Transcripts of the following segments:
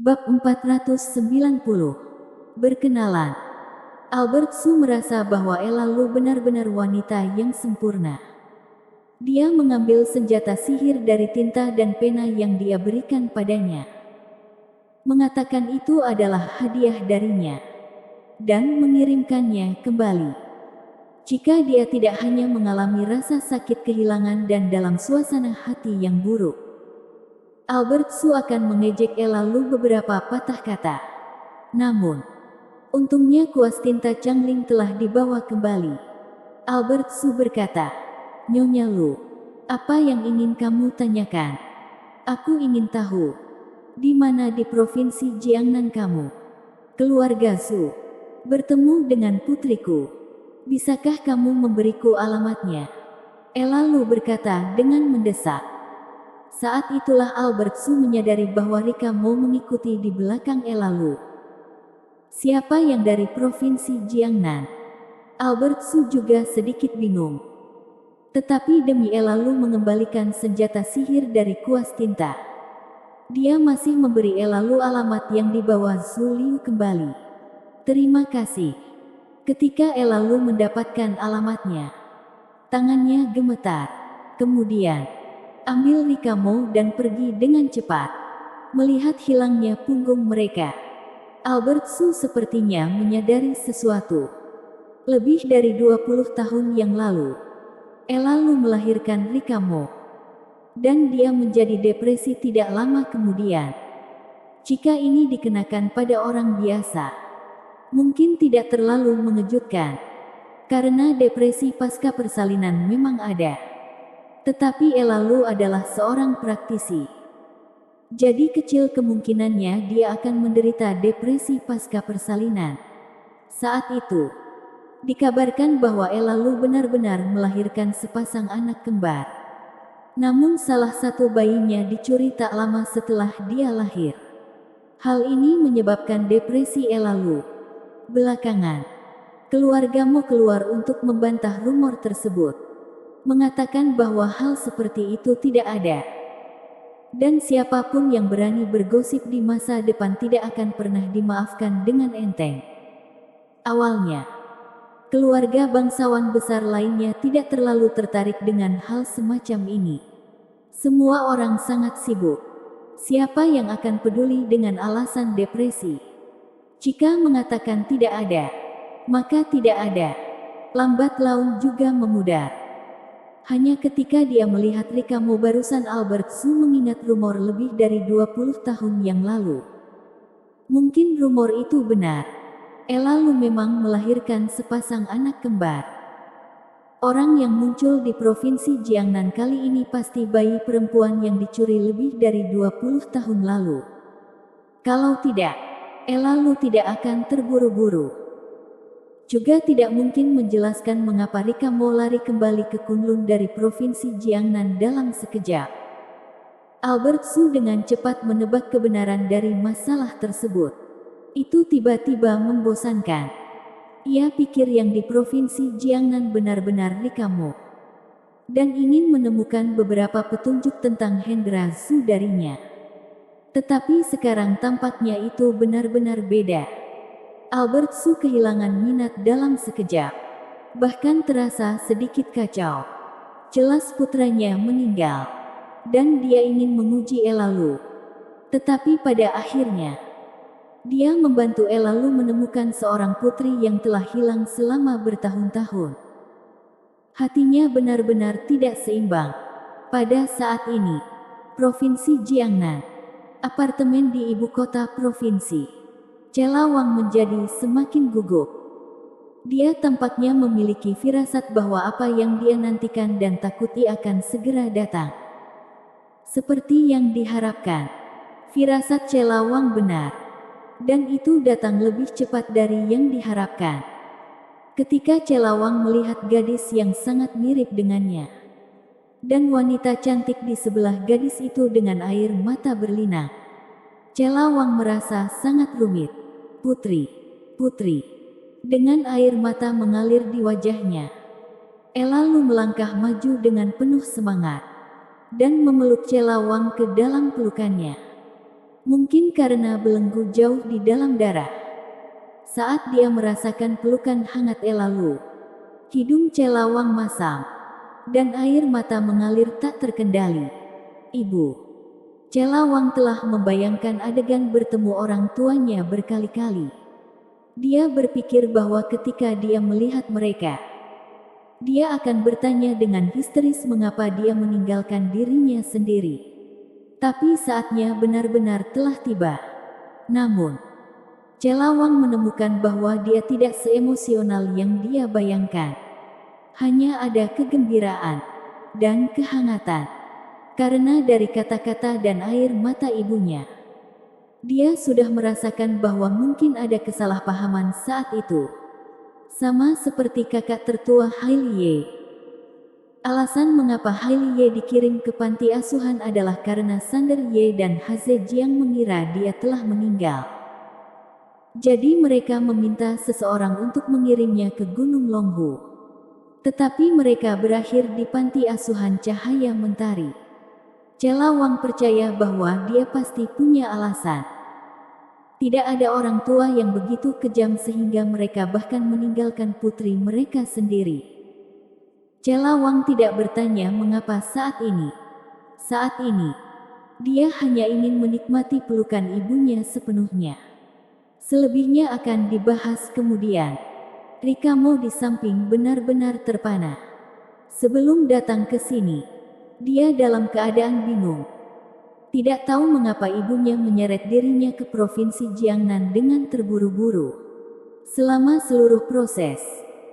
Bab 490. Berkenalan. Albert Su merasa bahwa Ella Lu benar-benar wanita yang sempurna. Dia mengambil senjata sihir dari tinta dan pena yang dia berikan padanya. Mengatakan itu adalah hadiah darinya. Dan mengirimkannya kembali. Jika dia tidak hanya mengalami rasa sakit kehilangan dan dalam suasana hati yang buruk, Albert Su akan mengejek Ella Lu beberapa patah kata. Namun, untungnya kuas tinta Changling telah dibawa kembali. Albert Su berkata, "Nyonya Lu, apa yang ingin kamu tanyakan? Aku ingin tahu, di mana di provinsi Jiangnan kamu? Keluarga Su bertemu dengan putriku. Bisakah kamu memberiku alamatnya?" Ella Lu berkata dengan mendesak. Saat itulah Albert Su menyadari bahwa Rika mau mengikuti di belakang Ella Lu. Siapa yang dari provinsi Jiangnan? Albert Su juga sedikit bingung. Tetapi demi Ella Lu mengembalikan senjata sihir dari kuas tinta, dia masih memberi Ella Lu alamat yang dibawa Zhu Liu kembali. Terima kasih. Ketika Ella Lu mendapatkan alamatnya, tangannya gemetar. Kemudian, ambil Rika Mo dan pergi dengan cepat. Melihat hilangnya punggung mereka, Albert Su sepertinya menyadari sesuatu. Lebih dari 20 tahun yang lalu, Ella Lu melahirkan Rika Mo. Dan dia menjadi depresi tidak lama kemudian. Jika ini dikenakan pada orang biasa, mungkin tidak terlalu mengejutkan. Karena depresi pasca persalinan memang ada. Tetapi Ella Lu adalah seorang praktisi. Jadi kecil kemungkinannya dia akan menderita depresi pasca persalinan. Saat itu, dikabarkan bahwa Ella Lu benar-benar melahirkan sepasang anak kembar. Namun salah satu bayinya dicuri tak lama setelah dia lahir. Hal ini menyebabkan depresi Ella Lu. Belakangan, keluargamu keluar untuk membantah rumor tersebut, mengatakan bahwa hal seperti itu tidak ada. Dan siapapun yang berani bergosip di masa depan tidak akan pernah dimaafkan dengan enteng. Awalnya, keluarga bangsawan besar lainnya tidak terlalu tertarik dengan hal semacam ini. Semua orang sangat sibuk. Siapa yang akan peduli dengan alasan depresi? Jika mengatakan tidak ada, maka tidak ada. Lambat laun juga memudar. Hanya ketika dia melihat Rika Mo barusan Albert Su mengingat rumor lebih dari 20 tahun yang lalu. Mungkin rumor itu benar. Ella Lu memang melahirkan sepasang anak kembar. Orang yang muncul di provinsi Jiangnan kali ini pasti bayi perempuan yang dicuri lebih dari 20 tahun lalu. Kalau tidak, Ella Lu tidak akan terburu-buru. Juga tidak mungkin menjelaskan mengapa Rika Mo lari kembali ke Kunlun dari provinsi Jiangnan dalam sekejap. Albert Su dengan cepat menebak kebenaran dari masalah tersebut. Itu tiba-tiba membosankan. Ia pikir yang di provinsi Jiangnan benar-benar Rika Mo. Dan ingin menemukan beberapa petunjuk tentang Hendra Su darinya. Tetapi sekarang tampaknya itu benar-benar beda. Albert Su kehilangan minat dalam sekejap. Bahkan terasa sedikit kacau. Jelas putranya meninggal. Dan dia ingin menguji Ella Lu. Tetapi pada akhirnya, dia membantu Ella Lu menemukan seorang putri yang telah hilang selama bertahun-tahun. Hatinya benar-benar tidak seimbang. Pada saat ini, Provinsi Jiangnan, apartemen di ibu kota provinsi, Chela Wang menjadi semakin gugup. Dia tampaknya memiliki firasat bahwa apa yang dia nantikan dan takuti akan segera datang. Seperti yang diharapkan, firasat Chela Wang benar. Dan itu datang lebih cepat dari yang diharapkan. Ketika Chela Wang melihat gadis yang sangat mirip dengannya. Dan wanita cantik di sebelah gadis itu dengan air mata berlinang. Chela Wang merasa sangat rumit. Putri, putri. Dengan air mata mengalir di wajahnya, Ella Lu melangkah maju dengan penuh semangat dan memeluk Chela Wang ke dalam pelukannya. Mungkin karena belenggu jauh di dalam darah. Saat dia merasakan pelukan hangat Elalu, hidung Celawang masam, dan air mata mengalir tak terkendali. Ibu Celawang telah membayangkan adegan bertemu orang tuanya berkali-kali. Dia berpikir bahwa ketika dia melihat mereka, dia akan bertanya dengan histeris mengapa dia meninggalkan dirinya sendiri. Tapi saatnya benar-benar telah tiba. Namun, Celawang menemukan bahwa dia tidak seemosional yang dia bayangkan. Hanya ada kegembiraan dan kehangatan. Karena dari kata-kata dan air mata ibunya, dia sudah merasakan bahwa mungkin ada kesalahpahaman saat itu. Sama seperti kakak tertua Hailie. Alasan mengapa Hailie dikirim ke panti asuhan adalah karena Sander Ye dan Haze Jiang mengira dia telah meninggal. Jadi mereka meminta seseorang untuk mengirimnya ke Gunung Longhu. Tetapi mereka berakhir di panti asuhan Cahaya Mentari. Celawang percaya bahwa dia pasti punya alasan. Tidak ada orang tua yang begitu kejam sehingga mereka bahkan meninggalkan putri mereka sendiri. Celawang tidak bertanya mengapa saat ini. Saat ini, dia hanya ingin menikmati pelukan ibunya sepenuhnya. Selebihnya akan dibahas kemudian. Rikamo di samping benar-benar terpana. Sebelum datang ke sini, dia dalam keadaan bingung. Tidak tahu mengapa ibunya menyeret dirinya ke provinsi Jiangnan dengan terburu-buru. Selama seluruh proses,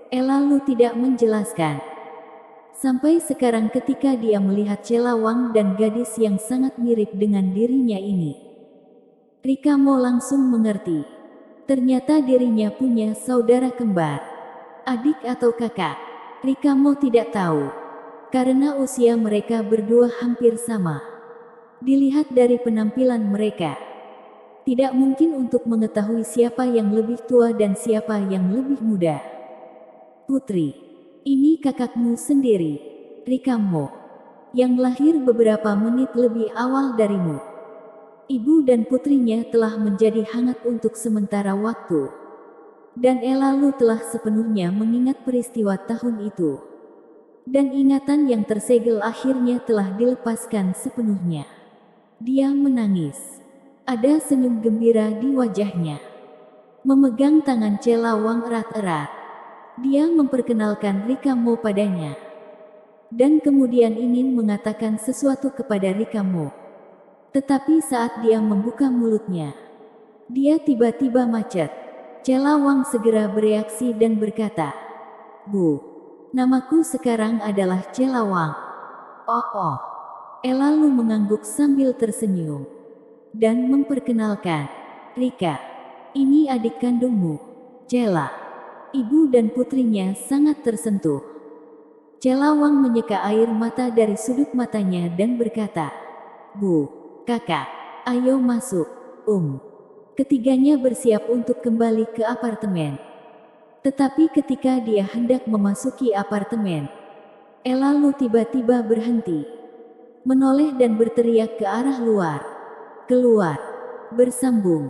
Elalu tidak menjelaskan. Sampai sekarang ketika dia melihat Celawang dan gadis yang sangat mirip dengan dirinya ini, Rikamo langsung mengerti. Ternyata dirinya punya saudara kembar, adik atau kakak. Rikamo tidak tahu, karena usia mereka berdua hampir sama. Dilihat dari penampilan mereka, tidak mungkin untuk mengetahui siapa yang lebih tua dan siapa yang lebih muda. Putri, ini kakakmu sendiri, Rikamo, yang lahir beberapa menit lebih awal darimu. Ibu dan putrinya telah menjadi hangat untuk sementara waktu. Dan Elalu telah sepenuhnya mengingat peristiwa tahun itu. Dan ingatan yang tersegel akhirnya telah dilepaskan sepenuhnya. Dia menangis. Ada senyum gembira di wajahnya. Memegang tangan Celawang erat-erat, dia memperkenalkan Rikamo padanya. Dan kemudian ingin mengatakan sesuatu kepada Rikamo. Tetapi saat dia membuka mulutnya, dia tiba-tiba macet. Celawang segera bereaksi dan berkata, "Bu, namaku sekarang adalah Celawang." Oh. Elalu mengangguk sambil tersenyum. Dan memperkenalkan, "Rika, ini adik kandungmu, Cela." Ibu dan putrinya sangat tersentuh. Celawang menyeka air mata dari sudut matanya dan berkata, "Bu, kakak, ayo masuk, Ketiganya bersiap untuk kembali ke apartemen. Tetapi ketika dia hendak memasuki apartemen, Elalu tiba-tiba berhenti, menoleh dan berteriak ke arah luar. Keluar, bersambung.